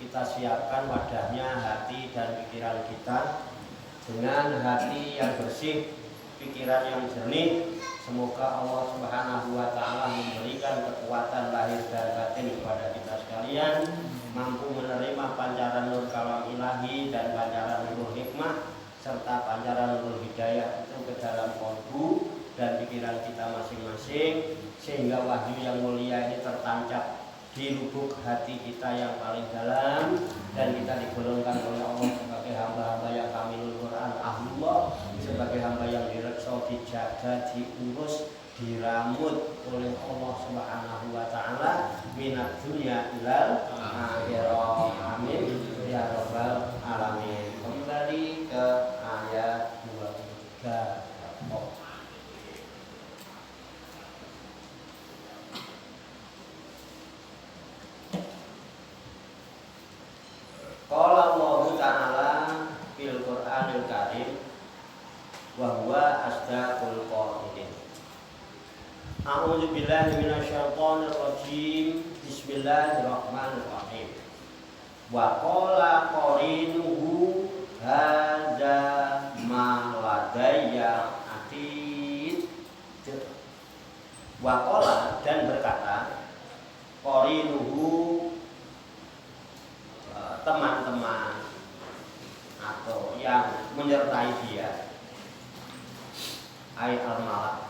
kita siapkan wadahnya hati dan pikiran kita dengan hati yang bersih, pikiran yang jernih. Semoga Allah Subhanahu wa Ta'ala memberikan kekuatan lahir dan batin kepada kita sekalian, mampu menerima pancaran nur kalam ilahi dan pancaran nur hikmah serta pancaran nur hidayah itu ke dalam kolbu dan pikiran kita masing-masing, sehingga wahyu yang mulia ini tertancap di lubuk hati kita yang paling dalam, dan kita digolongkan oleh Allah sebagai hamba-hamba yang kamilul Quran ahlullah, sebagai hamba yang direksa, dijaga, diurus, diramut oleh Allah Subhanahu wa Ta'ala minat dunia ilal akhirah. Amin ya rabbal alamin. Kembali ke ayat 23. Qala Allah Ta'ala fil Qur'anil Karim wa huwa asdaqul qailin. A'udzu billahi minasyaitonir rajim. Bismillahirrahmanirrahim. Wa qala qarinuhu hadza ma ladayya atid. Wa qala, dan berkata, qarinuhu, teman-teman atau yang menyertai dia, ayat al-malak,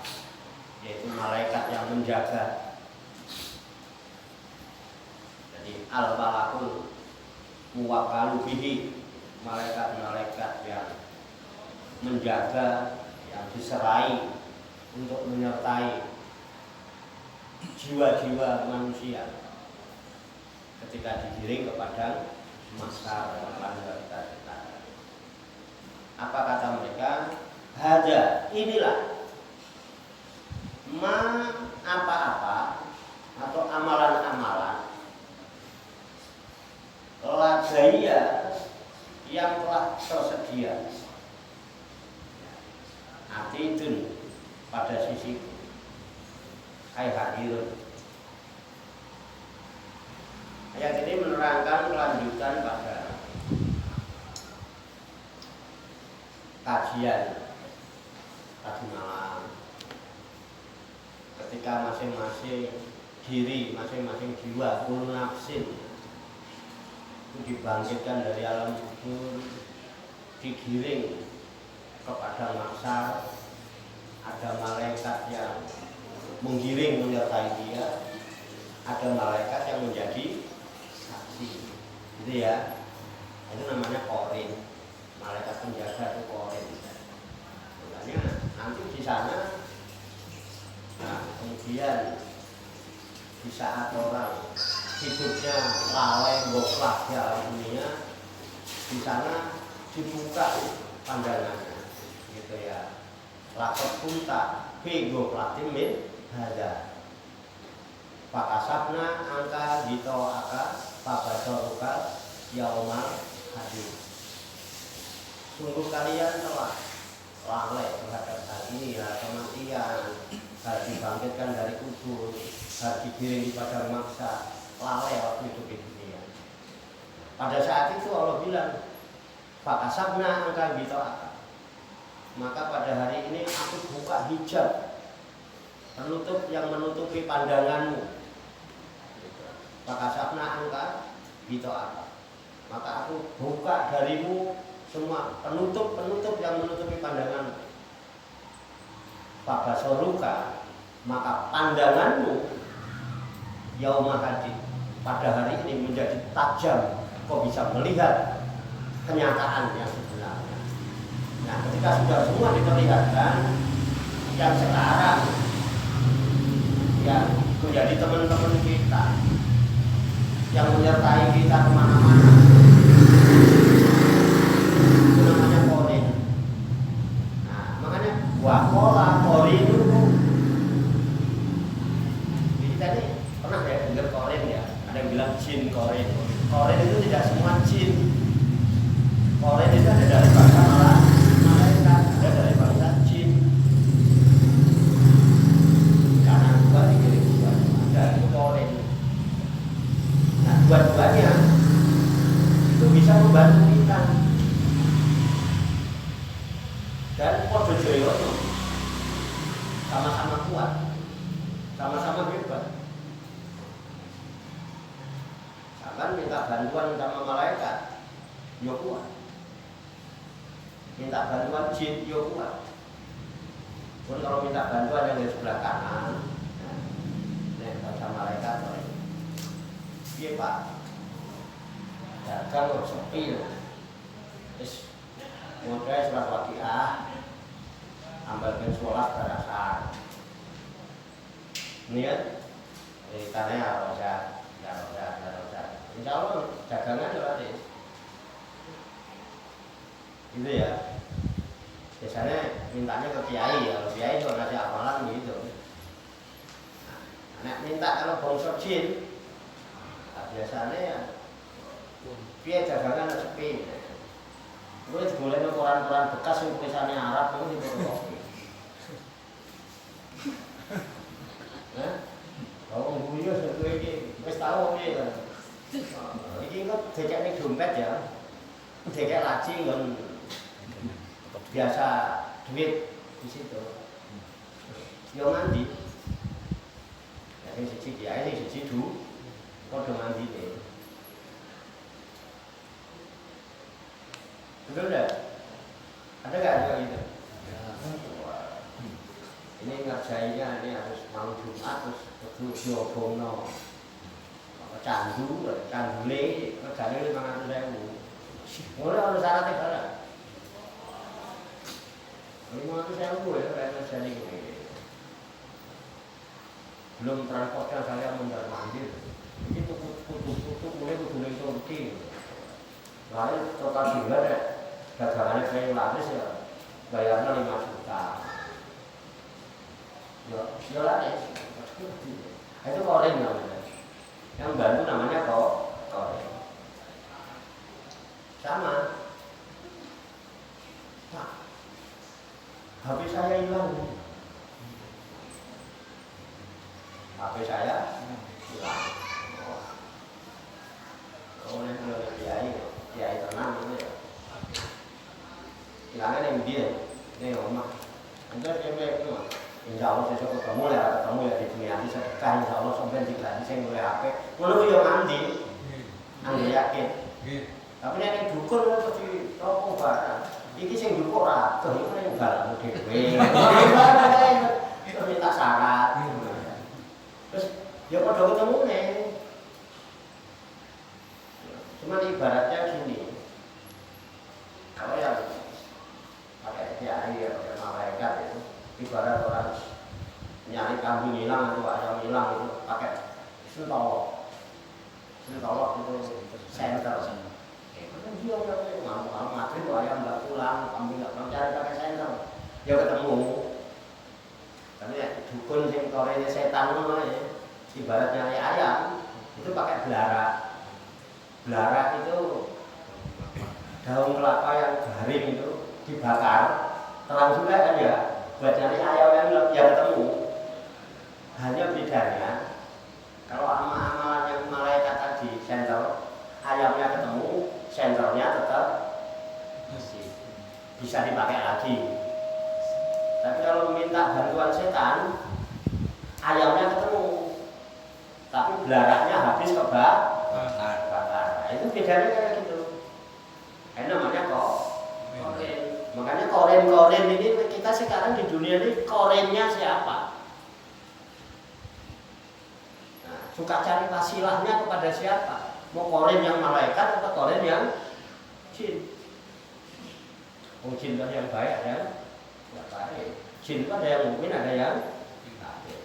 yaitu malaikat yang menjaga. Jadi al-malakul muwakkalu bihi, malaikat-malaikat yang menjaga, yang diserai untuk menyertai jiwa-jiwa manusia ketika digiring ke padang mahsyar. Apa kata mereka? Hada, inilah ma, apa-apa atau amalan-amalan ladaya yang telah tersedia, atidun, pada sisi ay hadirun. Ayat ini menerangkan kelanjutan pada kajian tadi malam, ketika masing-masing diri, masing-masing jiwa, kullu nafsin itu dibangkitkan dari alam kubur, digiring ke padang mahsyar. Ada malaikat yang menggiring menyertai dia, ada malaikat yang menjadi saksi, gitu ya. Itu namanya qarin, malaikat penjaga itu qarin. Makanya nanti di sana, nah kemudian di saat orang hidupnya lalai goflah di alam dunia, di sana dibuka pandangannya, gitu ya. Lakot punta fi goflatin min hada, pakasabna angka dito aka pabasoruka yaumal hadir. Sungguh kalian telah lalai terhadap hal ini, ya, kematian, harus dibangkitkan dari kubur, harus digiring di padang mahsyar, lalai waktu itu di dunia. Pada saat itu Allah bilang, pakasabna angka dito aka, maka pada hari ini aku buka hijab penutup yang menutupi pandanganmu. Pakasabna angka gitu apa? Maka aku buka darimu semua penutup yang menutupi pandanganmu. Pabasoruka, maka pandanganmu yaumah hadir, pada hari ini menjadi tajam. Kau bisa melihat kenyataan yang sebenarnya. Nah, ketika sudah semua diperlihatkan, yang sekarang yang menjadi teman-teman kita, yang menyertai kita kemana-mana, itu namanya qarin. Nah, makanya waqala qarinu. Jadi tadi pernah ya dengar qarin ya? Ada yang bilang jin qarin. Qarin itu tidak semua jin. Qarin itu ada dari bahasa malaikat, ada dari bahasa jin. Karena dua dikirim dua, ada itu qarin. Nah, dua-duanya Joyo sama-sama kuat, sama-sama hebat. Sampai minta bantuan sama malaikat, yo kuat. Minta bantuan jin, yo kuat. Pun kalau minta bantuan yang di sebelah kanan, sama malaikat, iya Pak, dagang kok sepi loh. Terus mulai surat Waqiah, ambilkan sholat berasal. Ini kan, ceritanya roda. Insya Allah dagangan gratis. Gitu ya. Biasanya mintanya ke kiai, kalau kiai itu ngasih amalan gitu. Nah, minta kalau bangsa jin, nah, biasanya ya, biar dagangan sepi. Gue boleh koran-koran bekas yang tulisannya Arab itu difotokopi. Nah, kalau ngguyu satu ini, wis tahu ini kan. Ini kan dekek dompet ya, dekek laci kan biasa duit di situ. Yo mandi, ya sing siji kiai, sing siji du, padha mandi nih. Betul enggak? Ada nggak yang gitu? Ya. Ini ngerjainnya ini harus malam Jumat terus diobongno. Candu le, kerjanya 500.000. Mulai harus syaratnya berapa? 500.000 ya, kayak kerjanya gini. Belum transportnya saya mondar mandir. Ini tutup mulai kudu ning Turki. Lalu total dealer ya, dagangannya kayak laris ya, bayarnya 5 juta. Ya laris. Itu koren namanya. Yang bantu namanya koren. Sama. Pak, HP saya hilang. HP saya hilang. Oh, ini kalau kiai tenang itu ya. Hilangnya yang dia, ini rumah. Entar dia itu, insya Allah saya ketemu ya di dunia nanti sedekah. Insya Allah sampai di tadi saya mulai HP. Menurut yang mandi, anda yakin. Tapi yang dukun itu pasti rokok barang. Iki sing dukun rata, itu yang barang dewe. Terus minta syarat. Terus ya pada ketemu nih. Cuma ibaratnya gini, kalau yang pakai kiai atau malaikat itu ibarat orang nyari kambing hilang atau ayam hilang itu pakai sentolok itu senter. Kan dia mau ngantri tuh ayam nggak pulang, kambing nggak pulang, cari pakai senter, dia ketemu. Tapi ya dukun sing korenya setan namanya, ibarat nyari ayam itu pakai belara. Belara itu daun kelapa yang garing itu dibakar, terang juga kan ya, buat nyari ayam yang ketemu. Hanya bedanya, kalau amalan yang malaikat tadi senter, ayamnya ketemu, senternya tetap bisa dipakai lagi. Tapi kalau minta bantuan setan, ayamnya ketemu, tapi belaranya habis kebakar. Itu bedanya kayak gitu. Ini namanya koren. Makanya koren ini kita sekarang di dunia ini korennya siapa? Nah, suka cari wasilahnya kepada siapa? Mau koren yang malaikat atau koren yang jin? Oh, jin kan yang baik ada yang baik. Jin itu ada yang mukmin, ada yang kafir.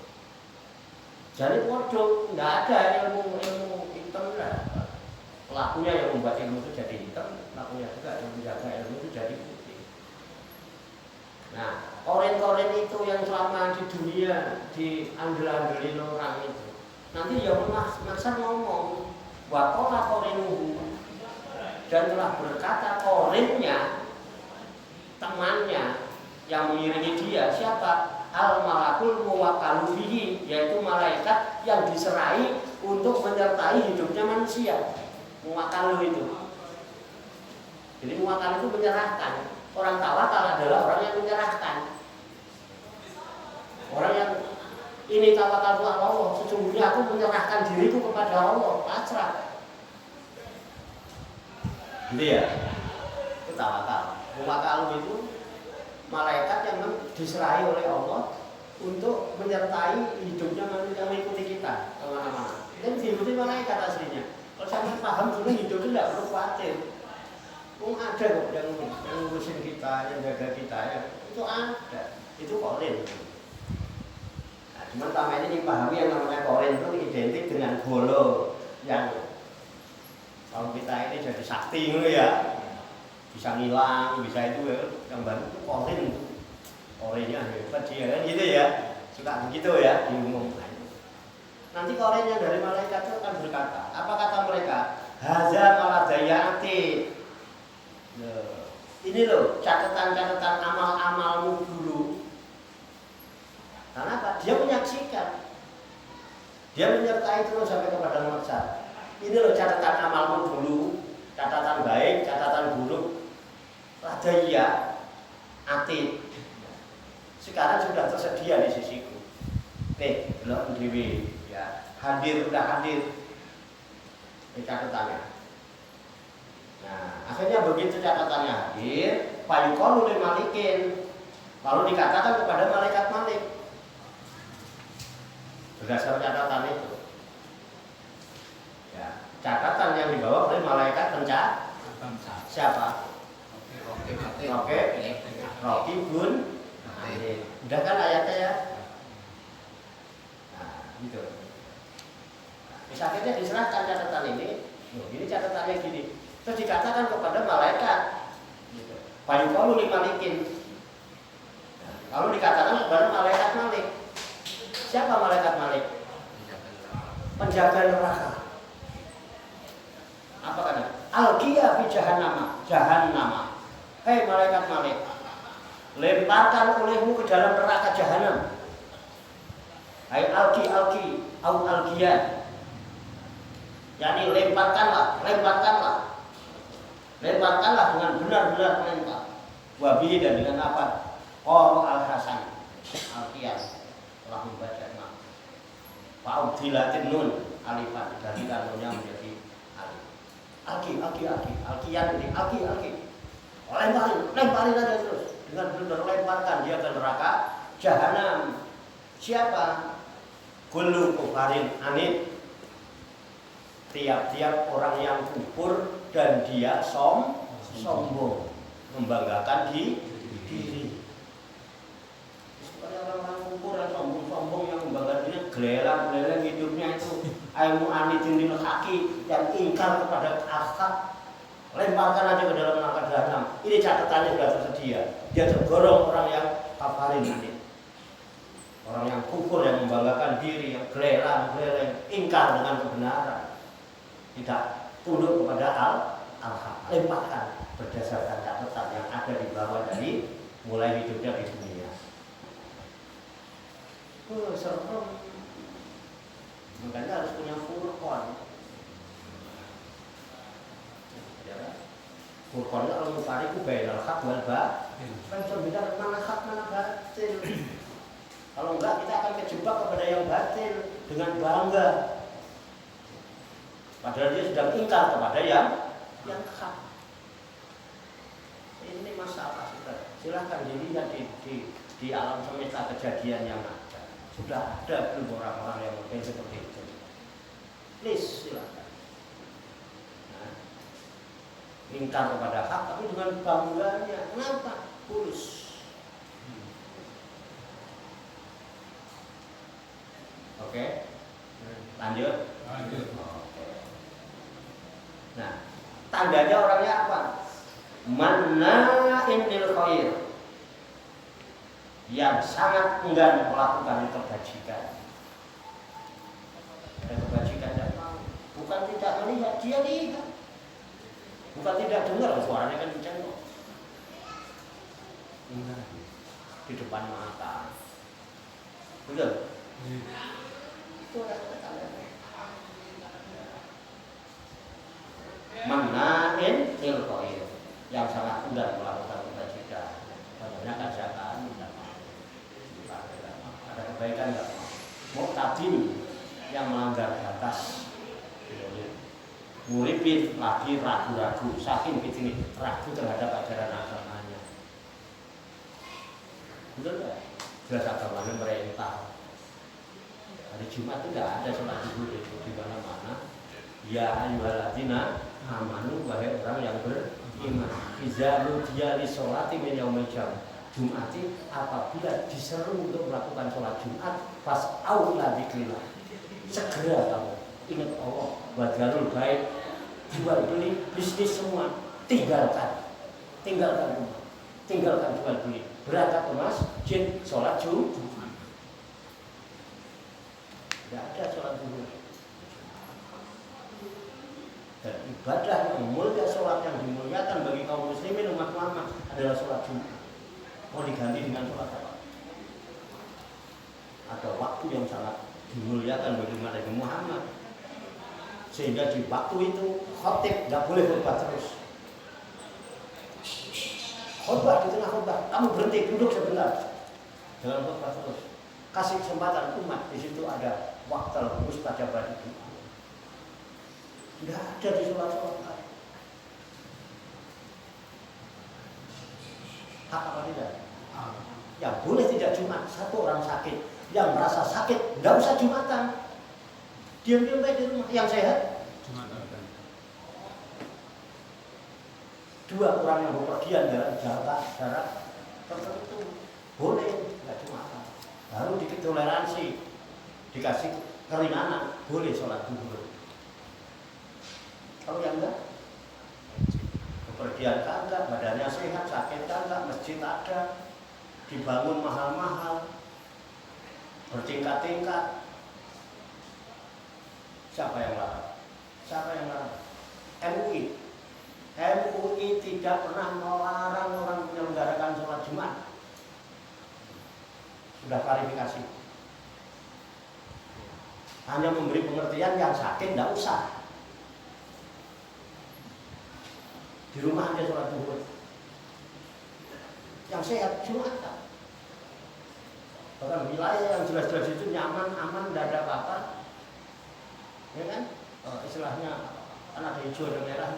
Jadi waduh, nggak ada ilmu hitam lah. Pelakunya yang membuat ilmu itu jadi hitam, pelakunya juga yang menjaga ilmu itu jadi putih. Nah, koren itu yang selama di dunia diandel-andelin orang itu, nanti yang maksa ngomong wakola korenuhu, dan telah berkata korennya, temannya yang mengiringi dia siapa? Al-malakul muwakkalu bihi, yaitu malaikat yang diserai untuk menyertai hidupnya manusia. Muwakkalu itu. Jadi muwakkalu itu menyerahkan. Orang tawakal adalah orang yang menyerahkan. Orang yang ini tawakal kepada Allah, sesungguhnya aku menyerahkan diriku kepada Allah, pasrah. Gitu ya? Itu tawakal. Tawakal itu malaikat yang diserahi oleh Allah untuk menyertai hidupnya manusia, mengikuti kita kemana-mana. Dan diikuti malaikat aslinya. Kalau sampai paham sudah hidup itu tidak perlu khawatir. Ada kok yang ngurusin kita, yang jaga kita ya. Itu ada. Itu korin. Nah, cuman selama ini dipahami yang namanya korin itu identik dengan bolo yang kalau kita ini jadi sakti gitu ya. Bisa ngilang, bisa itu ya. Yang baru itu korin. Korinnya hebat dia kan gitu ya. Suka begitu ya diumumkan. Nanti korinnya dari malaikat itu akan berkata, apa kata mereka? Hazan maladayati. Ini loh catatan-catatan amal-amalmu dulu. Karena apa? Dia menyaksikan. Dia menyertai terus sampai kepada masa. Ini loh catatan amalmu dulu, catatan baik, catatan buruk. Ladaya atid. Sekarang sudah tersedia di sisiku. Nih, belum dewi ya. Hadir udah hadir. Ini catatannya. Nah, akhirnya begitu catatannya hadir, payuqalu li malikin. Lalu dikatakan kepada malaikat Malik. Berdasar catatan itu. Ya, catatan yang dibawa oleh malaikat pencatat. Siapa? Oke. Rocky Bun. Udah kan ayatnya ya? Nah, gitu. Terus akhirnya diserahkan catatan ini. Loh, ini catatannya gini. Terus dikatakan kepada malaikat. Gitu. Payuqalu li malikin. Nah, lalu dikatakan kepada malaikat Malik. Siapa malaikat Malik? Penjaga neraka. Apa katanya? Alqiya fi jahannama. Hei malaikat Malik, lemparkan olehmu ke dalam neraka jahanam. Hai alqi au alqiyan. Yani lemparkanlah dengan benar-benar lempar. Wabi dan dengan apa? Qara al-Hasan alqiyan telah membaca nama. Fa'udilatin nun alifan dari nunnya menjadi alif. Alqiyan ini alqi. Lemparin aja terus. Dengan benar lemparkan dia ke neraka jahanam. Siapa? Kullu kufarin anid. Tiap-tiap orang yang kufur dan dia sombong, membanggakan diri. Seperti orang-orang kufur dan sombong yang membanggakan diri, gelelang hidupnya itu ilmu anidin lil haqi, yang ingkar kepada akhlak. Lemparkan aja ke dalam neraka jahanam. Ini catatannya sudah tersedia. Dia tergolong orang yang kafarin anid. Orang yang kufur, yang membanggakan diri, yang gelelang, ingkar dengan kebenaran. Tidak tunduk kepada al-haq. Lemparkan berdasarkan catatan yang ada di bawah dari mulai hidupnya di dunia. Serem. Makanya harus punya furqan. Furqan itu al-mufariqu bainal haq wal batil. Kan berbeda mana hak mana batil. Kalau enggak kita akan kejebak kepada yang batil dengan bangga. Padahal dia sedang ingkar kepada yang hak. Ini masalah sudah. Silahkan dilihat di alam semesta kejadian yang ada. Sudah ada belum orang-orang yang mungkin seperti itu. Please silahkan. Nah, ingkar kepada hak tapi dengan bangganya. Kenapa? Tulus. Oke. Lanjut. Nah, tandanya orangnya apa? Manna'in lil khair, yang sangat enggan melakukan kebajikan. Ada kebajikan tidak mau. Bukan tidak melihat, dia lihat. Bukan tidak dengar, suaranya kan kencang kok. Di depan mata. Betul? Itu orang tandanya. Manna'in lil khair, yang sangat enggan melakukan kebajikan. kebaikan nggak mau. Muqtadim yang melanggar batas. Muribin lagi ragu-ragu, saking begini ragu terhadap ajaran agamanya. Betul nggak? Jelas agamanya merintah. Hari Jumat itu nggak ada sholat zuhur itu di mana-mana. Ya ayyuhalladzina amanu, wahai orang yang beriman, idza nudiya lis-sholati min yaumil jum'ati, apabila diseru untuk melakukan sholat Jumat, fas'au ila dzikrillah, segera kamu ingat Allah, wadharul baik, jual beli bisnis semua tinggalkan rumah, tinggalkan jual beli, berangkat ke masjid sholat Jumat. Tidak ada sholat zuhur. Dan ibadah yang mulia, sholat yang dimuliakan bagi kaum muslimin umat Muhammad adalah sholat Jumat. Mau diganti dengan sholat apa? Ada waktu yang sangat dimuliakan bagi umat Nabi Muhammad, sehingga di waktu itu khotib nggak boleh khutbah terus. Khutbah di tengah khutbah, kamu berhenti duduk sebentar, jangan khutbah terus. Kasih kesempatan umat, di situ ada waktu mustajabah itu. Tidak ada di sholat-sholat. Hak apa tidak? Yang boleh tidak Jumat, satu orang sakit, yang merasa sakit nggak usah Jumatan, diam-diam baik di rumah. Yang sehat Jumatan. Dua orang yang bepergian jarak tertentu boleh nggak Jumatan. Baru dikit toleransi, dikasih keringanan, boleh sholat zuhur. Kalau yang enggak, kepergian kagak, badannya sehat, sakit kagak, masjid ada, dibangun mahal-mahal, bertingkat-tingkat. Siapa yang larang? Siapa yang larang? MUI. MUI tidak pernah melarang orang menyelenggarakan sholat Jumat. Sudah klarifikasi. Hanya memberi pengertian yang sakit tidak usah. Di rumah aja sholat zuhur. Yang sehat Jumatan. Bahkan wilayah yang jelas-jelas itu nyaman, aman, tidak ada apa-apa. Ya kan? Istilahnya kan ada hijau dan merah.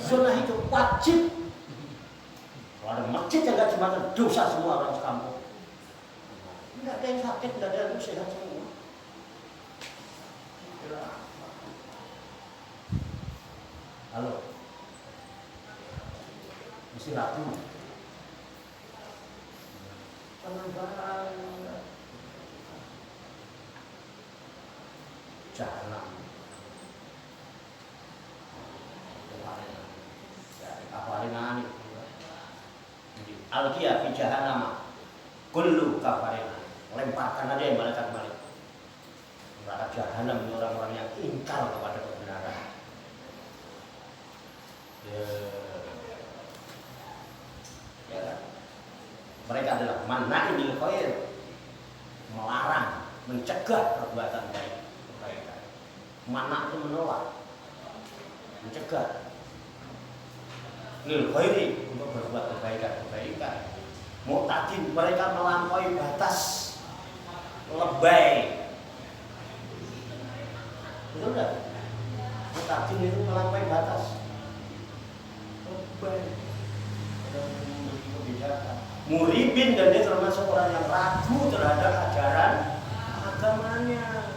Zona hijau wajib. Kalau ada masjid yang nggak Jumatan, dosa semua orang sekampung. Tidak ada yang sakit, tidak ada yang sehat semua. Halo, mesti ragu. Pengembangan jalan, kafaringan itu. Alqiyah fi jahannam, kullu kafaringan. Lemparkan aja yang malaikat balik. Neraka jahanam ini orang-orang yang ingkar kepada kebenaran. Ya kan? Mereka adalah mana'in bil khair, melarang, mencegah perbuatan baik, kebaikan. Mana itu menolak, mencegah. Lil khairi, untuk berbuat kebaikan. Muqtadim, mereka melampaui batas, lebay. Betul enggak? Muqtadim itu melampaui batas, lebay. Muribin, dan dia termasuk orang yang ragu terhadap ajaran agamanya.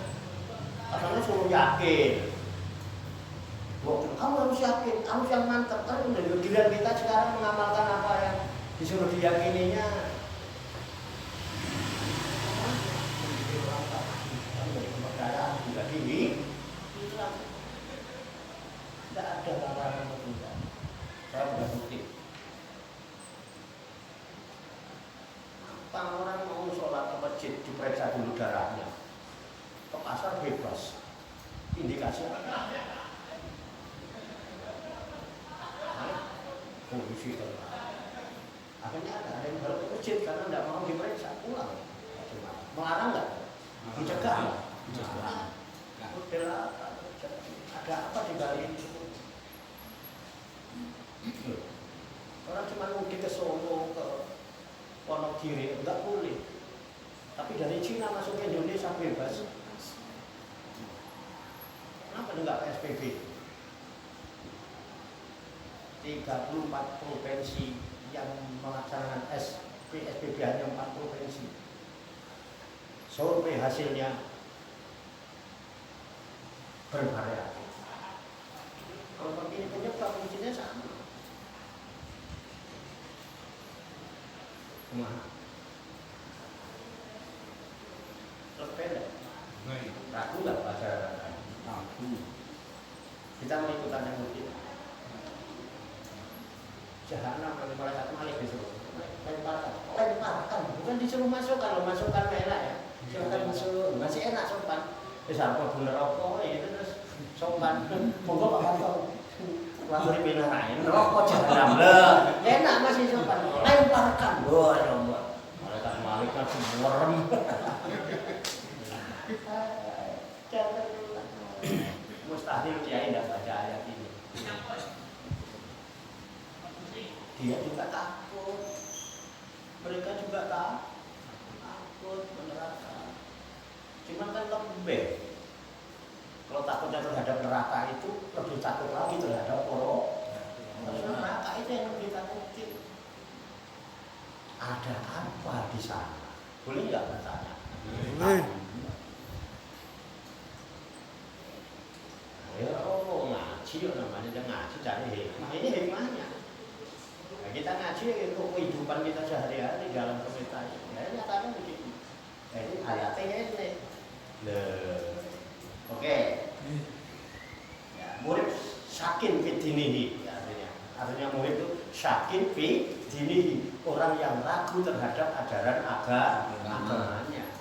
Asalnya suruh yakin. Kamu harus yakin, harus yang mantap. Kan udah giliran kita sekarang mengamalkan apa yang disuruh diyakininya. Kepercayaan juga tinggi. Tidak ada larangan itu. Saya sudah bukti. Kalau orang mau sholat ke masjid diperiksa dulu darahnya, ke pasar bebas, indikasi apa? Polisi kan. Akhirnya ada yang baru ke masjid karena tidak mau diperiksa, pulang. Melarang nggak? Dicegah nggak? Udah ada apa di balik itu? Orang cuma mungkin ke Solo, ke Wonogiri, enggak boleh. Tapi dari Cina masuk ke Indonesia bebas. Kenapa enggak PSBB? 34 provinsi yang melaksanakan PSBB hanya 4 provinsi. Survei hasilnya bervariasi. Kalau begini penyebab kuncinya sama. Kumaha? Sepele. Ragu lah bahasa ragu. Kita mau ikutan yang mungkin. Jahanam oleh malaikat Malik disuruh lemparkan, bukan disuruh masuk. Kalau masukkan enak ya, silakan masuk, masih enak sopan. Apa bener apa itu terus sopan. Monggo Pak Kanto. Lahir pindah lain, rokok jahanam lah. Enak masih sopan. Lemparkan, wah coba. Malaikat Malik kan merem. Mustahil kiai tidak baca ayat ini. Dia juga takut, mereka juga takut neraka. Cuma kan lebih, kalau takutnya terhadap neraka itu lebih takut lagi terhadap neraka itu yang lebih takutin. Ada apa di sana? Boleh nggak bertanya? Boleh. Ya, ngaji namanya, dia ngaji cari hikmah. Ini hikmahnya. Nah, kita ngaji untuk kehidupan kita sehari-hari dalam pemerintahan. Ya, nyatanya begitu. Nah, ini ayatnya ini. Oke. Ya, murid syakin fi dinihi artinya. Artinya murid itu syakin fi dinihi, orang yang ragu terhadap ajaran agamanya.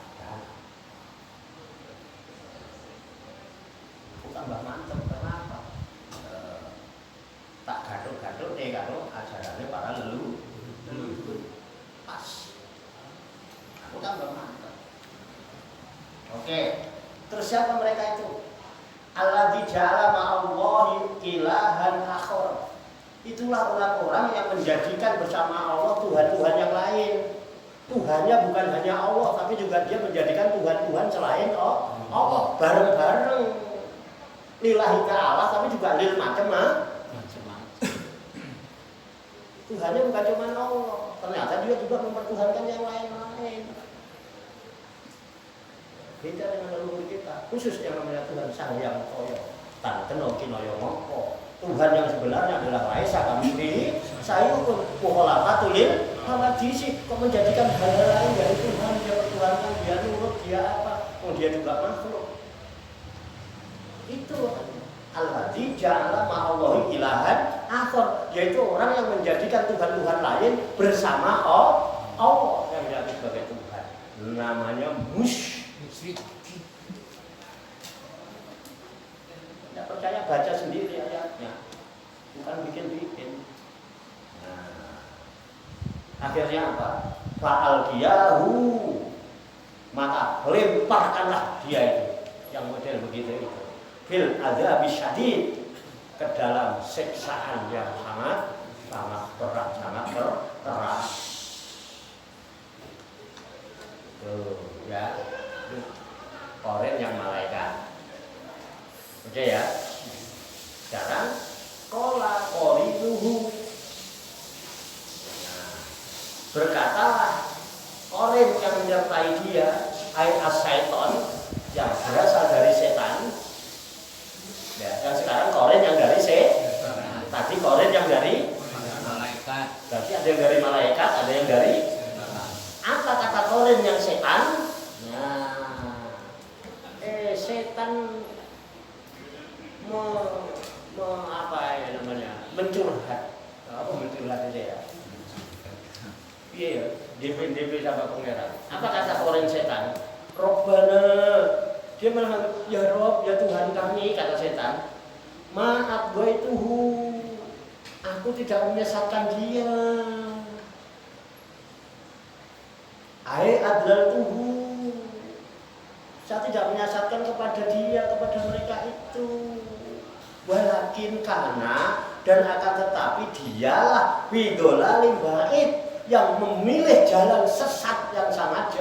Tambah mantep, kenapa? Tak gaduh-gaduh deh kalau ajarannya para leluhur pas. Aku tambah mantep. Oke, terus siapa mereka itu? Alladzi ja'ala ma'allahi ilahan akhar. Itulah orang-orang yang menjadikan bersama Allah Tuhan-Tuhan yang lain. Tuhannya bukan hanya Allah, tapi juga dia menjadikan Tuhan-Tuhan selain Allah, bareng-bareng. Lillahi ta'ala tapi juga lil macam-macam. Tuhannya bukan cuma Allah, ternyata dia juga mempertuhankan yang lain-lain. Beda dengan leluhur kita, khusus yang namanya Tuhan Sang Hyang Toyo Tanten Kinoyo Mongko. Tuhan yang sebenarnya adalah Raisa Kamili Sayukun Muholakatulil Hawadisi. Kok menjadikan hal-hal lain dari Tuhan? Dia pertuhankan, dia nurut, dia apa? Oh, dia juga makhluk. Itu alladzi ja'ala ma'allahi ilahan akhar, yaitu orang yang menjadikan Tuhan-Tuhan lain bersama Allah yang dianggap sebagai Tuhan. Namanya musyrik. Tidak percaya, baca sendiri ayatnya, bukan bikin-bikin. Nah, akhirnya apa? Fa'alqiyahu, maka lemparkanlah dia itu, yang model begitu itu. Fil adzab syadid, ke dalam siksaan yang sangat berat, sangat keras. Tuh ya, koren yang malaikat. Oke ya. Sekarang qala qorinuhu. Nah, berkatalah koren yang menyertai dia, as-syaiton, yang berasal dari setan. Ya, yang sekarang koren yang dari tadi koren yang dari malaikat. Berarti ada yang dari malaikat, ada yang dari apa kata koren yang setan? Nah, setan apa ya namanya? Mencurhat. Apa mencurhat itu ya? Iya ya, DP sama pangeran. Apa kata koren setan? Robbana, dia malah ya Rob, ya Tuhan kami, kata setan. Maaf gue itu, aku tidak menyesatkan dia. Adlal tuhu, saya tidak menyesatkan kepada dia, kepada mereka itu. Walakin karena dan akan tetapi dialah bidolalim ba'id, yang memilih jalan sesat yang sangat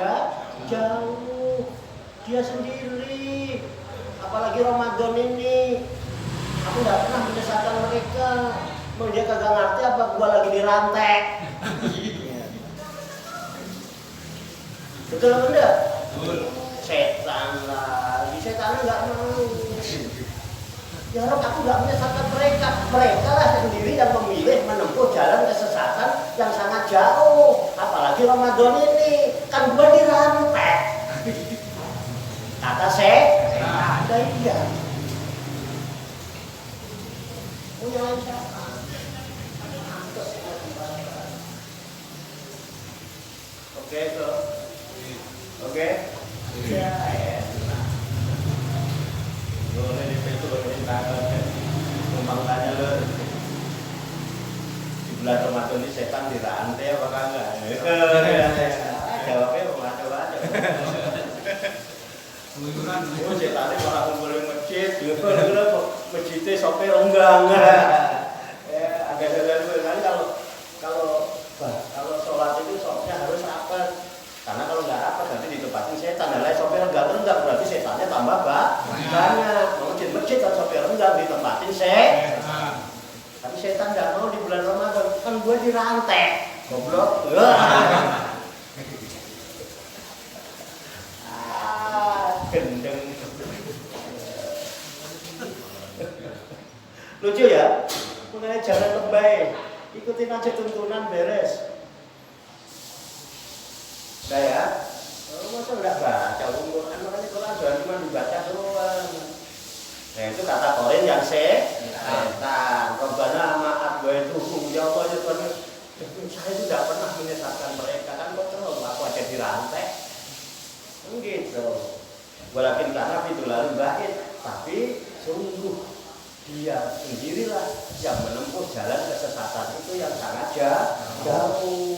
jauh. dirantai. Betul apa enggak? Betul. Setan lagi, setannya nggak mau. Ya Rob, aku nggak menyesatkan mereka. Mereka lah sendiri yang memilih menempuh jalan kesesatan yang sangat jauh. Apalagi Ramadan ini, kan gua dirantai. Kata setan, ada iya. Punya siapa? Oke, bro. Oke? Ya, enak. Boleh di Facebook, boleh di Instagram. Numpang tanya lo. Di bulan Ramadan ini setan dirantai apa kagak? Jawabnya macam aja. Oh, setannya malah ngumpulin masjid. Masjidnya sopir enggak. Agak jalan-jalan kalau sholat itu sopnya harus rapat. Karena kalau nggak rapat nanti ditempatin setan. Dan lain sopir enggak berarti setannya tambah banyak. Masjid kan sopir enggak ditempatin setan. Tapi setan nggak mau di bulan Ramadan. Kan gue dirantai. Goblok. Gendeng. Lucu ya? Mengenai jalan lebay. Ikutin aja tuntunan beres. Saya, masa nggak baca Quran? Makanya Quran jangan cuma dibaca doang. Nah itu kata Korin yang setan. Robbana maaf gue itu, ya Allah ya Tuhan. Saya itu tidak pernah menyesatkan mereka kan betul. Aku aja dirantai. Gitu. Walaupun karena itu lalu baik, tapi sungguh dia sendirilah yang menempuh jalan kesesatan itu yang sangat jauh.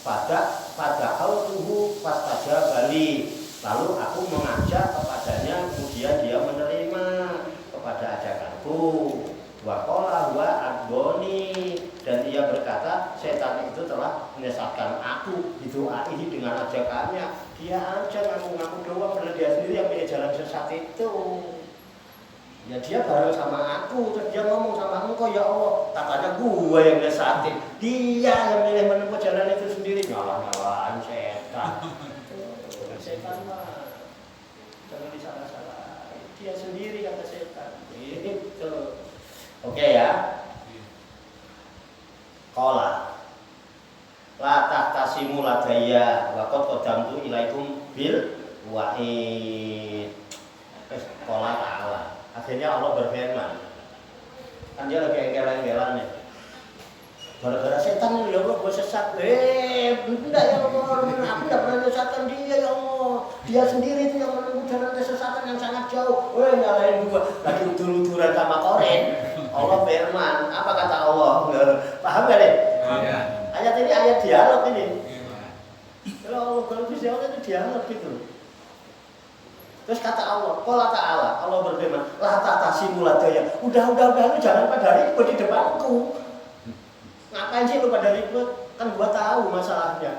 Pada tubuh pastaja Bali. Lalu aku mengajak kepadanya, kemudian dia menerima kepada ajakanku. Wakola wa adboni, dan dia berkata setan itu telah menyesatkan aku. Didoai dengan ajakannya. Dia aja ngaku-ngaku doang, padahal dia sendiri yang punya jalan sesat itu. Ya dia bareng sama aku, terus dia ngomong sama engkau, ya Allah, katanya gue yang nyesatin. Dia yang milih menempuh jalan itu sendiri. Nyalah-nyalahan setan. Setan mah jangan disalah-salah. Dia sendiri kata setan. Gitu. Oke ya. Qala la tahtasimu ladayya wa qad qadamtu ilaikum bil wa'id. Qala ta'ala. Akhirnya Allah berfirman. Kan dia lagi engkel-engkelan nih. Gara-gara setan ya Allah gue sesat. Enggak ya Allah, aku enggak pernah menyesatkan dia ya Allah. Dia sendiri itu yang menempuh jalan kesesatan yang sangat jauh. Nyalain gue. Lagi udur-uduran sama Korin. Allah firman, apa kata Allah? Paham gak deh? Iya. Ayat ini ayat dialog ini. Kalau bisa Allah itu dialog gitu. Terus kata Allah, qala ta'ala, Allah berfirman, la tatasimu ladayya. Udah lu jangan pada ribut di depanku. Ngapain sih lu pada ribut? Kan gua tahu masalahnya.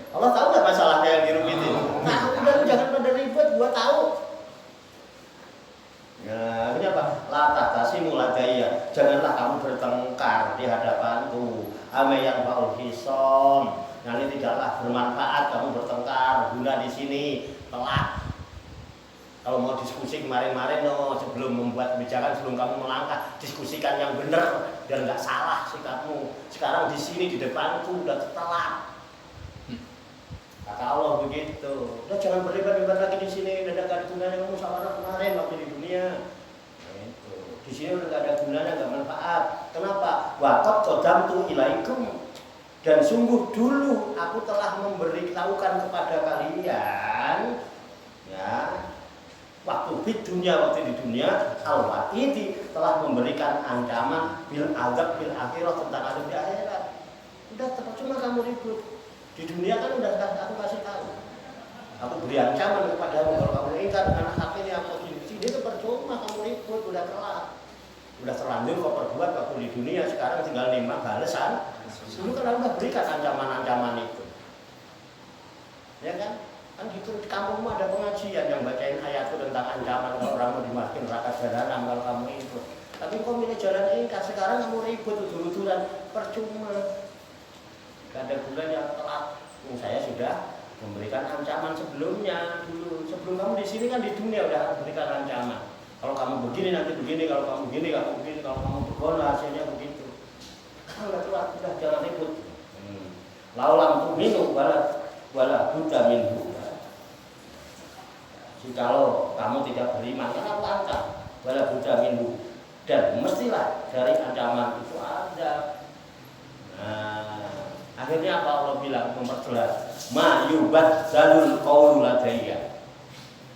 Allah tahu enggak masalahnya yang dirugitin? Nah, udah lu jangan pada ribut, gua tahu. Nah, ini apa? La tatasimu ladayya. Janganlah kamu bertengkar di hadapanku. Ame yang baul hisom. Nanti tidaklah bermanfaat kamu bertengkar. Guna di sini telak. Kalau mau diskusi kemarin-kemarin sebelum membuat kebijakan, sebelum kamu melangkah, diskusikan yang benar biar nggak salah sikapmu. Sekarang di sini di depanku udah telat. Kata Allah begitu. Udah jangan berdebat-debat lagi di sini. Udah nggak ada gunanya kamu musyawarah kemarin waktu di dunia. Itu. Di sini udah nggak ada gunanya, nggak manfaat. Kenapa? Waqad qadamtu ilaikum. Dan sungguh dulu aku telah memberitahukan kepada kalian, ya. Waktu di dunia al-wa'idi telah memberikan ancaman bil azab bil akhirah, tentang azab di akhirat. Udah cuma kamu ribut. Di dunia kan udah aku kasih tahu. Aku beri ancaman kepadamu kalau kamu ingkar dengan hak ini aku di sini itu percuma kamu ribut, udah kelar. Udah terlanjur kau perbuat waktu di dunia, sekarang tinggal nimba balasan. Dulu kan udah berikan ancaman-ancaman itu. Ya kan? Kan gitu, di kampungmu ada pengajian yang bacain ayat itu tentang ancaman kalau orang mau dimasukin neraka jahanam kalau kamu itu. Tapi kok milih jalan ingkar, sekarang kamu ribut udur-uduran, percuma. Gak ada bulan yang telat. Saya sudah memberikan ancaman sebelumnya dulu. Sebelum kamu di sini kan di dunia udah memberikan ancaman. Kalau kamu begini nanti begini, kalau kamu begini, kalau begini, kalau kamu begono hasilnya begitu. Kalau nggak telat, udah jangan ribut. Laulam tu minum wala buddha minhu. Jikalau kamu tidak beriman, kan aku ancam wala buddha minhu. Dan mestilah dari ancaman itu ada. Akhirnya apa Allah bilang memperjelas ma yubaddalul qaulu ladayya.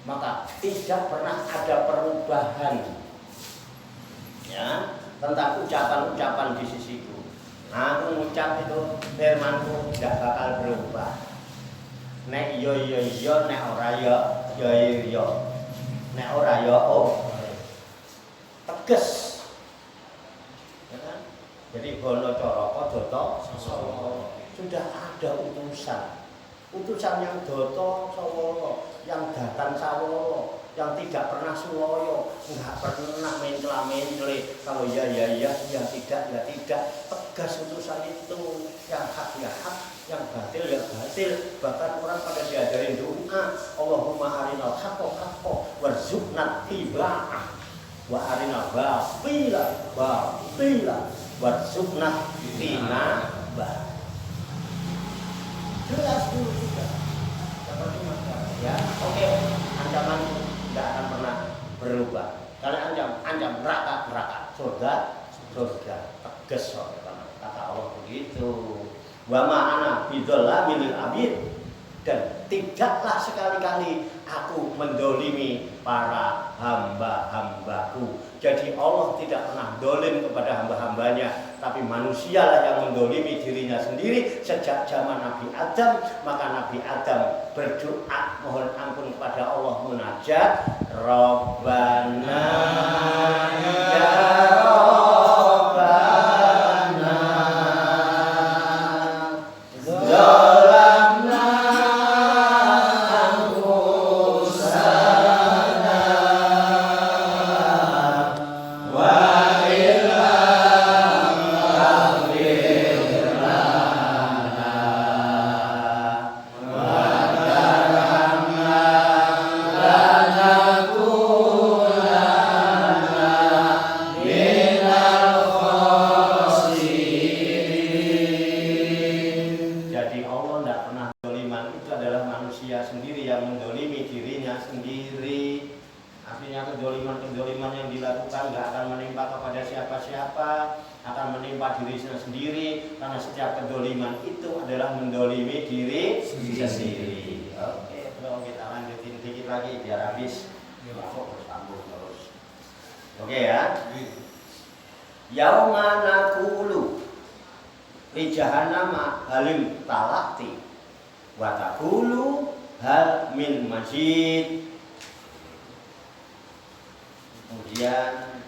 Maka tidak pernah ada perubahan ya tentang ucapan-ucapan di sisiku. Aku ngucap itu firmanku tidak bakal berubah. Nek yo nek ora yo. Nek ora yo tegas. Ya kan? Jadi bono coroko doto sudah ada utusan yang doto sawolo, yang datang sawolo, yang tidak pernah suwoyo, nggak pernah mencela-mencela. Kalau ya tidak, tegas utusan itu. Yang hak ya hak, yang batil ya batil. Bahkan orang pada diajarin doa, Allahumma arinal haqqo warzuqna tiba'ah wa arinal batila warzuqna tinabah. Jelas dulu sudah. Ya, oke. Ancaman tidak akan pernah berubah. Kalian ancam neraka, surga. Tegas kata Allah begitu. Wa ma'ana bidzallamil abid. Dan tidaklah sekali-kali aku mendolimi para hamba-hambaku. Jadi Allah tidak pernah dolim kepada hamba-hambanya, tapi manusialah yang mendolimi dirinya sendiri sejak zaman Nabi Adam. Maka Nabi Adam berdoa mohon ampun kepada Allah, munajat, Rabbana ya Rabbana zalamna anfusana wa illam taghfir lana wa tarhamna lanakunanna minal khasirin. Jadi Allah tidak pernah doliman, itu adalah manusia sendiri yang mendolimi dirinya sendiri. Artinya kedoliman yang dilakukan nggak akan menimpa kepada siapa-siapa, akan menimpa dirinya sendiri, karena setiap kedoliman itu adalah mendolimi diri sendiri. Oke, bro, kita lanjutin dikit lagi biar habis. Sambung terus. Oke ya. Yauma naqulu li jahannama halim talati wa taqulu hal min mazid. Kemudian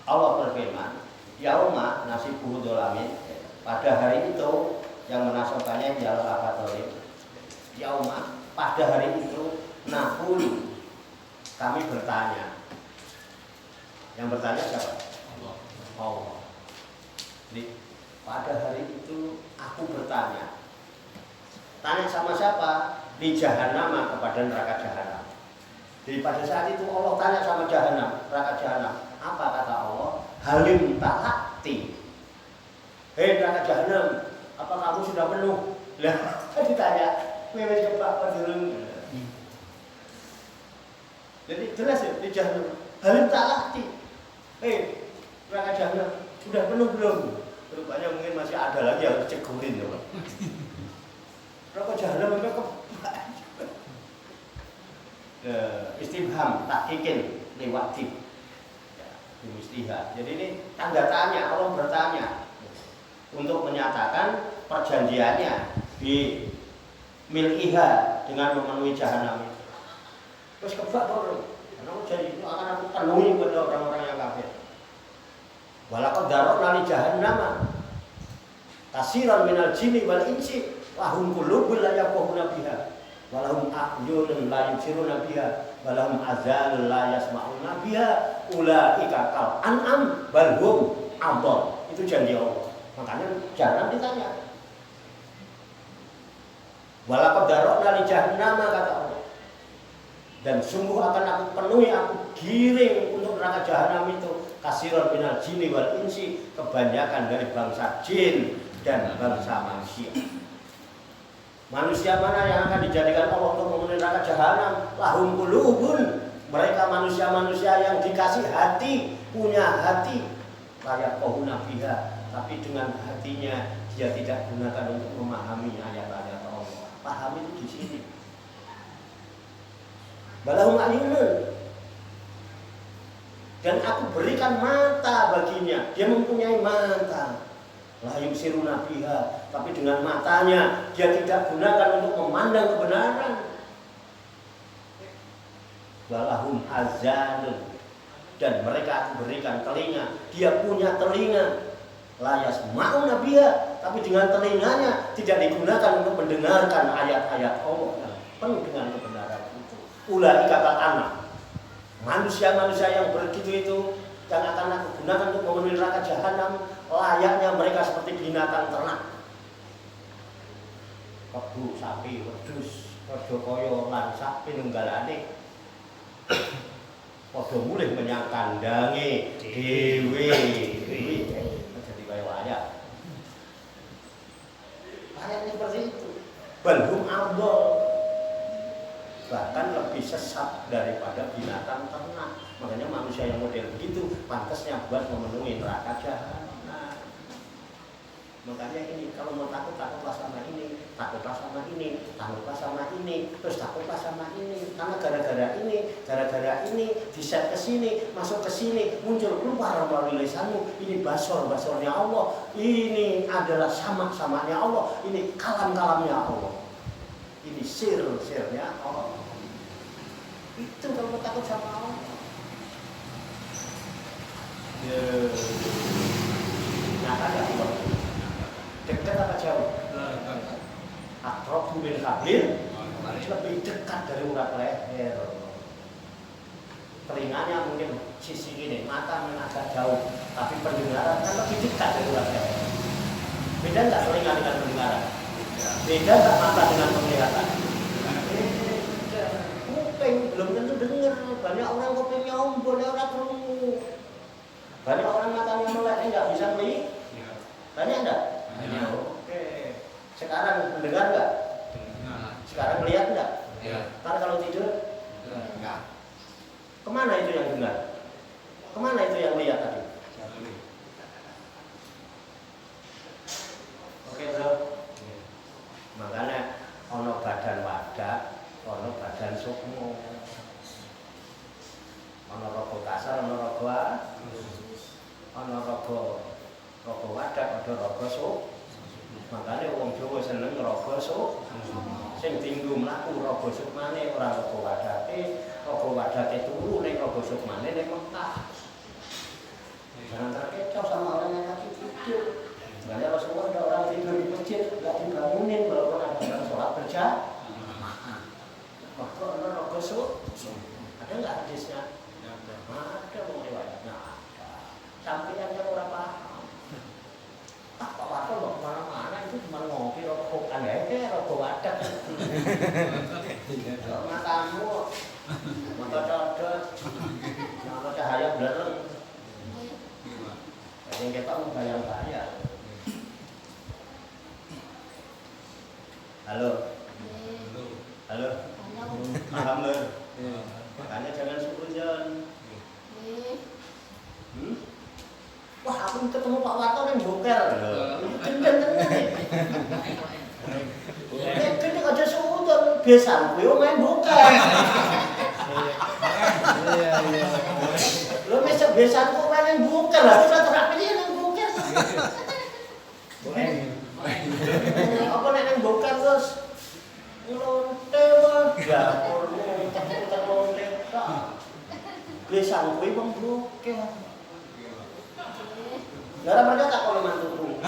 Allah berfirman, yauma nasibuhu dolamin. Pada hari itu yang menasokannya adalah abadolim. Yauma, pada hari itu naqulu, kami bertanya. Yang bertanya siapa? Allah. Jadi pada hari itu aku bertanya. Tanya sama siapa? Di Jahannam, kepada neraka Jahannam. Jadi pada saat itu Allah tanya sama Jahannam, neraka Jahannam. Apa kata Allah? Halim ta'ati. Hei neraka Jahannam, apa kamu sudah penuh? Lah, ditanya, wewe coba pendurung. Jadi jelas ya di Jahannam. Halim ta'ati. Hei neraka Jahannam, sudah penuh belum? Rupanya mungkin masih ada lagi yang cegurin coba. Neraka Jahannam memang istifham tahqiqin liwatib ya, istihad. Jadi ini tanda tanya, Allah bertanya untuk menyatakan perjanjiannya di mil'iha dengan memenuhi Jahannam itu. Terus kebak bro, karena janji itu akan aku penuhi kepada orang-orang yang kafir. Walaqad darabna li jahannam kasiran minal jinni wal insi lahum qulubun la yafqahuna biha walahum a'yunun la yubsiruna biha walahum azanun la yasma'una biha ulaika kal an'am bal hum adall. Itu janji Allah. Makanya jangan ditanya. Walaqad darokna li jahannam, kata Allah. Dan sungguh akan aku penuhi, aku giring untuk neraka jahanam itu kasiron minal jinni wal insi, kebanyakan dari bangsa jin dan bangsa manusia. Manusia mana yang akan dijadikan Allah untuk memenuhi neraka jahanam? Lahum qulubun, mereka manusia-manusia yang dikasih hati, punya hati, layak kohuna biha, tapi dengan hatinya dia tidak gunakan untuk memahami ayat-ayat Allah. Paham itu di sini. Balahum ayunun, dan aku berikan mata baginya. Dia mempunyai mata. La yubsiruna biha, tapi dengan matanya dia tidak gunakan untuk memandang kebenaran. Walahum azanun, dan mereka aku berikan telinga. Dia punya telinga. La yasma'una biha, tapi dengan telinganya tidak digunakan untuk mendengarkan ayat-ayat Allah yang penuh dengan kebenaran itu. Ulaika kal an'am, manusia-manusia yang begitu itu yang akan aku gunakan untuk memenuhi neraka jahanam, layaknya mereka seperti binatang ternak. Kebu, sapi, wedhus, padha kaya lan sak pinunggalane. Padha mulih menyang kandange dhewe. Jadi kaya wayah. Ayatnya seperti itu. Balhum adall, bahkan lebih sesat daripada binatang ternak. Makanya manusia yang model begitu pantasnya buat memenuhi neraka jahanam. Makanya ini kalau mau takut, takutlah sama ini, takutlah sama ini, takutlah sama ini, terus takutlah sama ini. Karena gara-gara ini di-set ke sini, masuk ke sini, muncul keluar melalui lisanmu. Ini basor-basornya Allah, ini adalah samak-samaknya Allah, ini kalam-kalamnya Allah, ini sir-sirnya Allah. Itu kalau mau takut sama Allah. Nyata gak Allah? Dekat apa jauh? Aqrabu min hablil, lebih dekat dari urat leher. Telinganya mungkin sisi ini, mata memang agak jauh, tapi pendengaran kan lebih dekat dari urat leher. Beda nggak telinga dengan pendengaran? Beda nggak mata dengan penglihatan? Kuping belum tentu dengar. Banyak orang kupingnya ombol, orang krungu. Banyak orang matanya melek, nggak bisa melihat. Banyak enggak? Banyak. Oke. Sekarang mendengar enggak? Sekarang melihat enggak? Ya. Ntar kalau tidur? Enggak. Kemana itu yang dengar? Kemana itu yang lihat tadi? Oke bro. Makanya ono badan wadah, ono badan sukmo, ono rogo kasar, ono rogo ono rogo wadah, ada rogo sok. Makanya wong Jawa seneng rogo sok. Sing tinggu mlaku rogo sok maneh ora rogo wadate turu ning rogo sok maneh ning Mekah. Jangan terkecoh sama orang yang lagi tidur. Makanya Rasulullah ada orang tidur di masjid enggak dibangunin walaupun ada orang sholat berjamaah. Kok ana rogo sok? Ada enggak hadisnya? Ada wong riwayatnya. Sampeyan yang ora paham. Pak Wato mau kemana-mana itu cuma ngopi rokok aja, rokok wadah. Kalau matamu, mata codot, mata cahaya belereng. Jadi kita mau bayang-bayang. Halo. Halo. Paham lho. Makanya jangan suudzon. Wah, aku ketemu Pak Wato yang boker. Gendeng-gendeng. Gendeng aja suudon, biasa gue main boker. Iya. Lo mesek biasa gue main boker lah, kita terapi dia yang boker. Apa yang boker terus? Lontewa, dapurmu, kita lonte. Biasa gue bang boker. Gara mereka tak kalau mantuku.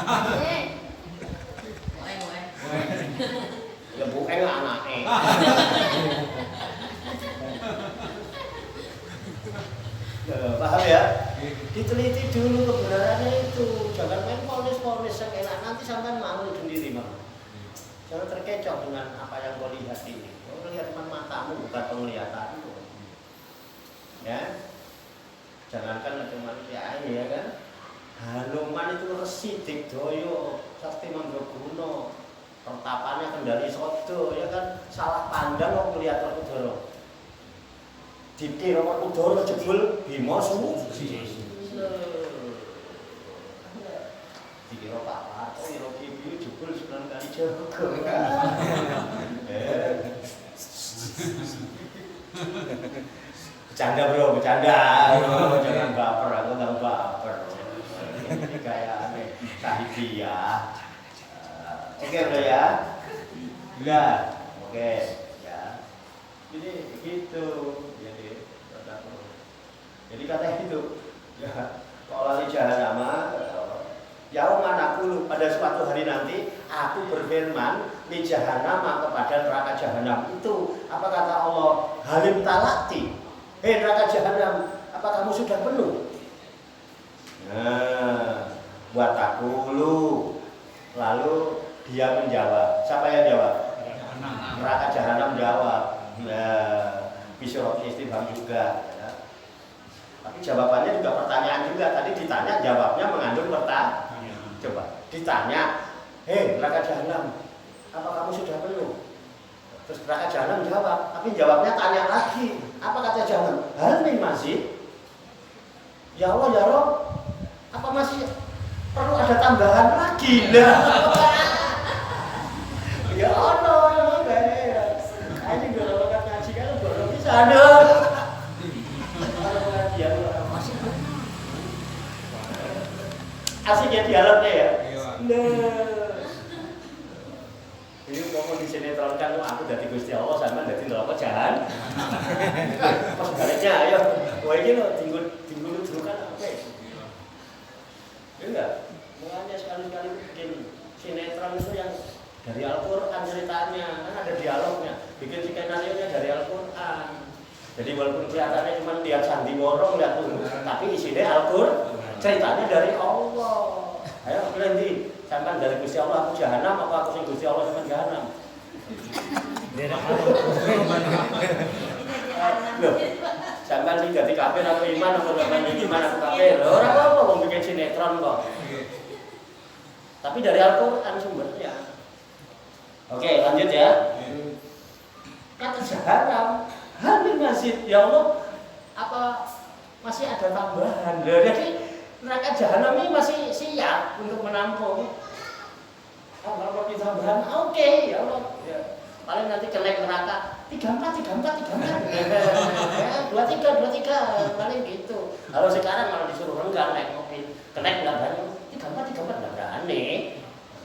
Ya bukan lah anaknya. dulu kebenarannya itu. Jangan main ponis-ponis enak, nanti sampai malu sendiri malah. Jangan terkecoh dengan apa yang kau lihat ini. Kau lihat dengan matamu bukan penglihatanmu. Ya, jangankan cuma ya kan. Hanuman itu resi Digdaya, Sakti Mandraguna, pertapannya Kendari Sodo, ya kan. Salah pandang kok melihat Werkudara. Dikira Werkudara jebul Bima Suci. Dikira Pak Parto, kira Kibi jebul Sunan Kalijaga. Bercanda bro, bercanda. Jangan baper, aku nggak baper. Ini kayak aneh, Sahibiyah. Oke bro ya. Ya, oke ya. Jadi gitu. Jadi katanya itu, ya, kalau lali jahanama, yauma naqulu, pada suatu hari nanti aku berfirman li jahanama kepada neraka jahanam itu. Apa kata Allah? Halim talati. Hei neraka jahanam, apa kamu sudah penuh? Nah, buat taqulu. Lalu dia menjawab. Siapa yang jawab? Neraka jahanam jawab. Nah, bisa istifham juga. Tapi jawabannya juga pertanyaan juga. Tadi ditanya, jawabnya mengandung pertanyaan. Coba ditanya, hei neraka jahanam, apa kamu sudah penuh? Terus neraka jahanam jawab, tapi jawabnya tanya lagi. Apa kata jahanam? Hal min masih? Ya Allah ya Rob, apa masih perlu ada tambahan lagi? Nah, ya Allah, ya. Ini kalau ngaji kan baru bisa ada. Asik ya dialognya ya. Nah, ini ngomong di sinetron kan aku dari Gusti Allah sama dari neraka jahan. Pas baliknya ayo, wah ini lo tinggal dulu kan apa? Ya enggak. Makanya sekali-kali bikin sinetron itu yang dari Al-Quran ceritanya kan ada dialognya. Bikin skenario-nya dari Al-Quran. Jadi walaupun kelihatannya cuma lihat sandiwara, lihat tapi isinya Al-Quran. Ceritanya dari Allah. Ayo pilih di, sampai dari Gusti Allah aku jahanam apa aku sing Gusti Allah sampai jahanam? Loh, sampai di ganti kafir aku iman apa sampai iman aku kafir? Orang apa mau bikin sinetron kok? Tapi dari Al-Quran sumbernya. Oke, lanjut ya. Kata jahanam, hamil masjid ya Allah, apa masih ada tambahan? Jadi neraka jahanam ini masih siap untuk menampung. Kalau ditambahan, oke, ya Allah. Ya. Paling nanti kelek neraka 34, 23, paling gitu. Kalau sekarang malah disuruh renggang naik mobil, kelek nggak banyak, 34 nggak berani,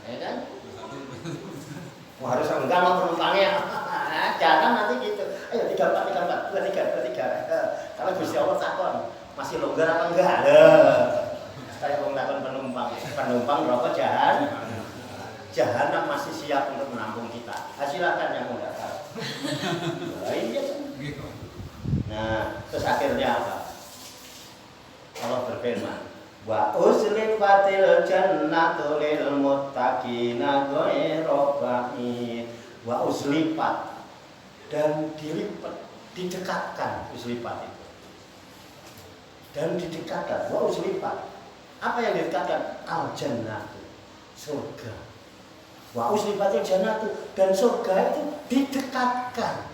ya kan? Wah, harus renggang loh penumpangnya. Jangan nanti gitu. Ayo 34, 23. Kalau Gusti Allah takon, masih longgar apa enggak? Saya mau takon penumpang rokok jahanam masih siap untuk menampung kita. Silakan yang mau datang. Nah, terus akhirnya apa? Allah berfirman, wa uzlifatil jannatu lil muttaqina ghairu ba'id. Wa uzlifat, dan dilipat, didekatkan uzlifat itu. Dan didekatkan, wa uzlifat. Apa yang didekatkan? Al-jannatu, surga. Wa uzlifatil jannatu, dan surga itu didekatkan.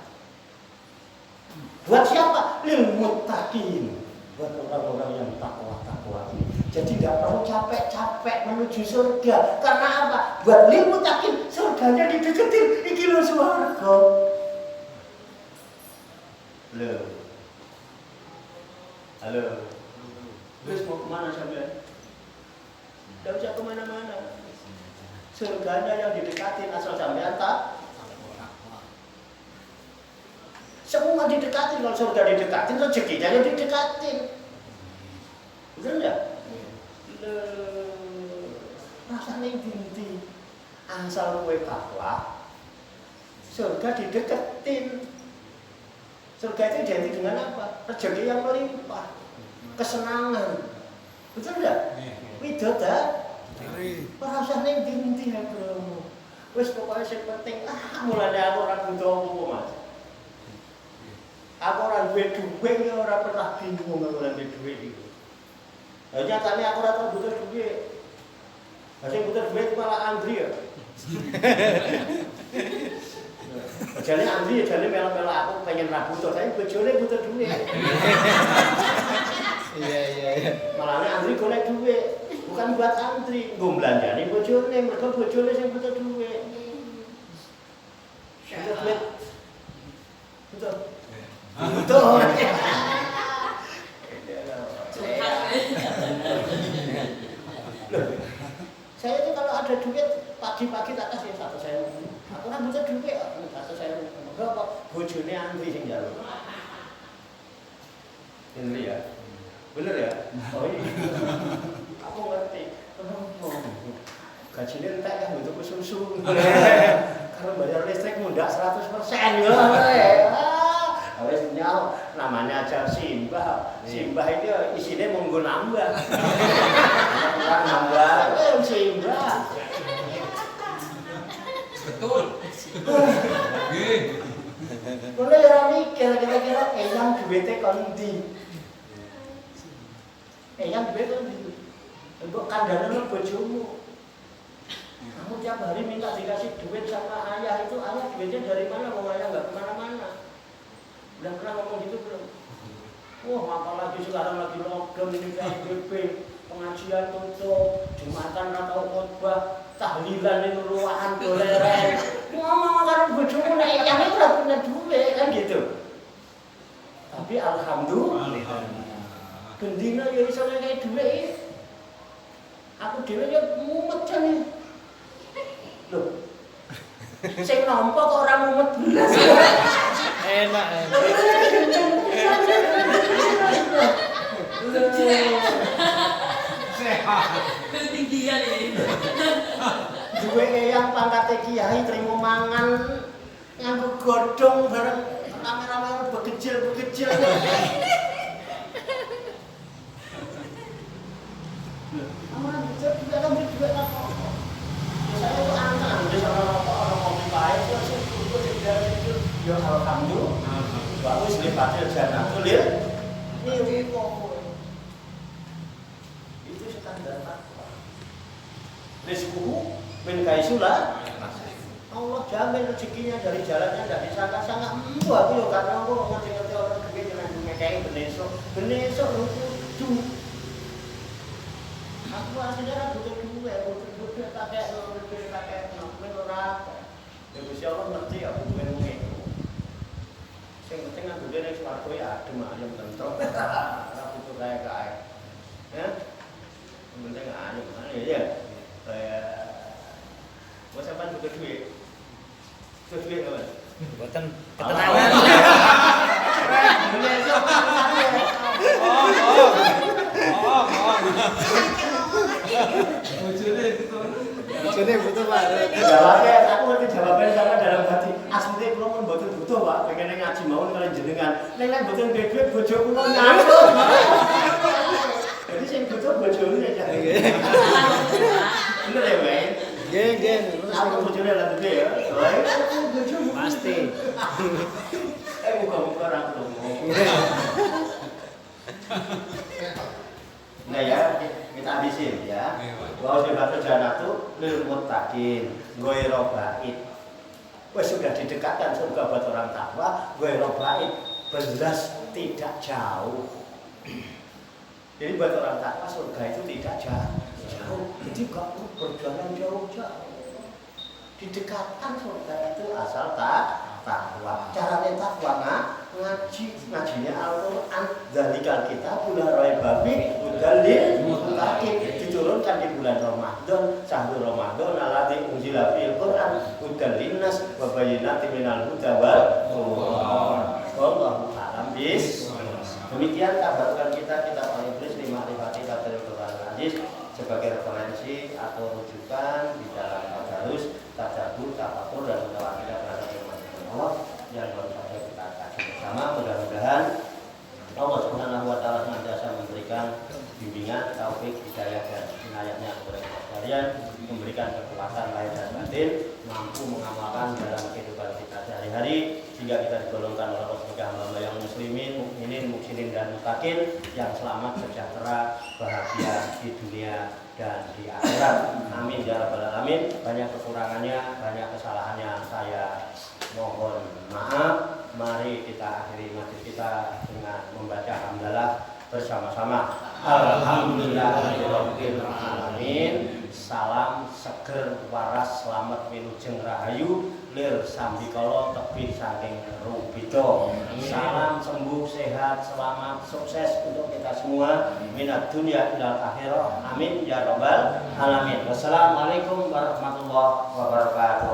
Buat siapa? Lil muttaqin. Buat orang-orang yang takwa ini. Jadi tidak perlu capek-capek menuju surga. Karena apa? Buat lil muttaqin, surganya dideketin. Iki lho swarga. Halo. Terus mau kemana sampai? Tidak usah kemana-mana. Surganya yang didekatin asal sampean tak. Semua didekatin. Kalau surga didekatin, rezekinya yang didekatin. Betul enggak? Rasanya binti. Asal kue takwa, surga dideketin. Surga itu identik dengan apa? Rezeki yang melimpah, kesenangan. Betul enggak? Widodari. Ora usah ning ndi-ndi ya, Bro. Wis pokoke sing penting mulane aku ora butuh apa, Mas. Aku ora duwe dhuwit ya ora pernah bingung ora duwe dhuwit iki. Lah nyatane aku ora tau butuh dhuwit. Lah sing butuh dhuwit malah Andri ya. Jane Andri jane melo-melo aku pengen ra butuh, tapi bojone butuh dhuwit. Iya. Malahnya Andri golek dhuwit. Bukan buat Andri, nggo mblanjani bojone, mergo bojone sing butuh dhuwit. Butuh dhuwit. Betul. Saya itu kalau ada duit pagi-pagi tak kasih 1.000. Aku kan butuh duit, 1.000. Mergo bojone Andri sing njaluk. Ini ya. Bener ya? Oh iya. Aku ngerti. Gajinya entek kan butuh susu. Kalau bayar listrik mudah 100% ya. Harus nyal namanya aja Simbah. Simbah itu isinya monggo nambah. Nambah, Simbah. Betul. Mulai orang mikir kira-kira yang duitnya kondi. Yang duitnya kondi. Untuk kandangan bojomu. Kamu tiap hari minta dikasih duit sama ayah itu, ayah duitnya dari mana? Mau ayah nggak kemana-mana. Udah pernah ngomong gitu belum? Wah, apalagi sekarang lagi lockdown ini PSBB, pengajian tutup, jumatan atau khotbah, tahlilan itu ruahan doleran. Ngomong karo bojomu nek yang itu ora punya duit kan gitu. Tapi alhamdulillah. Gendina ya iso kayak duit. Aku dhewe ya mumet jane. Loh. Sing nampa kok ora mumet belas. Enak. Sehat. Ketinggian ini. Duwe eyang pangkate kiai trimo mangan nganggo godhong bareng rame-rame begejil-begejil. Aman bisa juga kan juga apa. Saya itu anak bisa orang kopi pahit ya sih itu tidak itu ya alhamdulillah. Bagus dipakai Janatul Lil. Ini kok. Itu standar takwa. Rizquhu min kaisula. Allah jamin rezekinya dari jalannya tidak disangka-sangka. Aku yo karena aku ngerti-ngerti orang gede jangan ngekei benesok lu kudu. Aku aslinya butuh duit pakai men ora. Ya Gusti Allah ngerti aku duwe ngene. Sing penting kan duwe ning swarga ya adem ayem tentrem. Ora butuh kae-kae. Ya. Yang penting ayem ya. Kayak sampean butuh duit. Butuh duit apa? Boten ketenangan. Bojone butuh Pak. Jawabnya aku ngerti jawabannya sama dalam hati. Asline kula mun mboten butuh Pak, pengen ngaji mawon kalian jenengan. Nek mboten duwe bojo kula nyambut. Jadi sing butuh bojone aja. Bener ya, Pak? Nggih. Aku bojone lan gede ya. Pasti. Muka-muka orang ngomong. Nah ya, kita habisin ya. Wa usbatu janatu lil muttaqin, ghairu ba'id. Wes sudah didekatkan surga buat orang takwa, ghairu ba'id, belas tidak jauh. Jadi buat orang takwa surga itu tidak jauh. Jadi enggak perlu berjalan jauh-jauh. Didekatkan surga itu asal takwa. Caranya takwa ngajinya Al-Quran. Dzalikal kitabul la raiba fihi hudal lil muttaqin. Diturunkan di bulan Ramadan, syahrul Ramadan alladzi unzila fil Quran hudal linnas wa bayyinatin minal huda wal furqan. Wallahu a'lam bishawab. Demikian kabarkan kita Al-Iblis 5 rifati Tafsir Quran Aziz sebagai referensi atau rujukan di dalam tadarus, tadabbur, tafakur dan mutawakilah terhadap firman Allah yang baru saja kita kaji bersama. Mudah-mudahan Allah Subhanahu wa taala senantiasa memberikan bimbingan, taufik kekuatan lahir dan batin, mampu mengamalkan dalam kehidupan kita sehari-hari, sehingga kita digolongkan oleh Allah sebagai hamba yang muslimin, mukminin, muhsinin dan mutakin yang selamat, sejahtera, bahagia di dunia dan di akhirat. Amin ya rabbal alamin. Banyak kekurangannya, banyak kesalahannya, saya mohon maaf. Mari kita akhiri majlis kita dengan membaca hamdalah bersama-sama. Alhamdulillahirabbil alamin. Salam seger waras selamat wilujeng rahayu lir sambikala tebih saking rubito. Salam sembuh sehat selamat sukses untuk kita semua minat dunia ilal akhirah. Amin ya rabbal alamin. Wassalamualaikum warahmatullahi wabarakatuh.